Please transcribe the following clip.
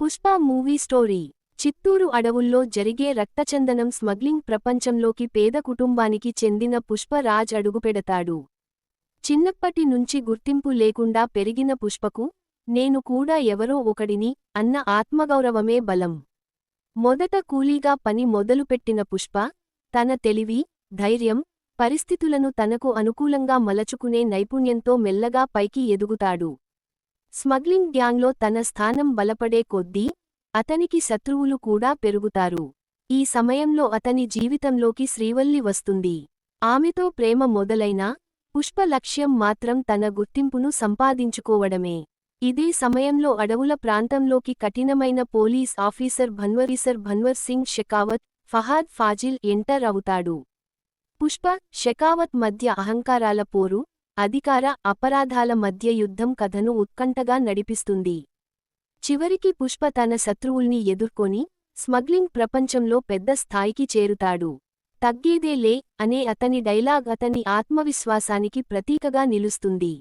Pushpa movie story. Chittoor అడవుల్లో జరిగే రక్తచందనం smuggling ప్రపంచంలోకి పేద కుటుంబానికి చెందిన పుష్పరాజ్ అడుగుపెడతాడు. చిన్నప్పటి నుంచి గుర్తింపు లేకుండా పెరిగిన పుష్పకు, నేను కూడా ఎవరో ఒకడిని అన్న ఆత్మగౌరవమే బలం. మొదట కూలీగా పని మొదలుపెట్టిన పుష్ప, తన తెలివి, ధైర్యం, పరిస్థితులను తనకు అనుకూలంగా మలచుకునే నైపుణ్యంతో మెల్లగా పైకి ఎదుగుతాడు. స్మగ్లింగ్ గ్యాంగ్లో తన స్థానం బలపడే కొద్దీ, అతనికి శత్రువులు కూడా పెరుగుతారు. ఈ సమయంలో అతని జీవితంలోకి శ్రీవల్లి వస్తుంది. ఆమెతో ప్రేమ మొదలైనా, పుష్ప లక్ష్యం మాత్రం తన గుర్తింపును సంపాదించుకోవడమే. ఇదే సమయంలో అడవుల ప్రాంతంలోకి కఠినమైన police officer Bhanwar Singh Shekhawat, Fahadh Faasil enter అవుతాడు. పుష్ప, షెకావత్ మధ్య అహంకారాల పోరు, అధికార అపరాధాల మధ్య యుద్ధం కథను ఉత్కంఠగా నడిపిస్తుంది. చివరికి పుష్ప తన శత్రువుల్ని ఎదుర్కొని, స్మగ్లింగ్ ప్రపంచంలో పెద్ద స్థాయికి చేరుతాడు. తగ్గేదేలే అనే అతని డైలాగ్ అతని ఆత్మవిశ్వాసానికి ప్రతీకగా నిలుస్తుంది.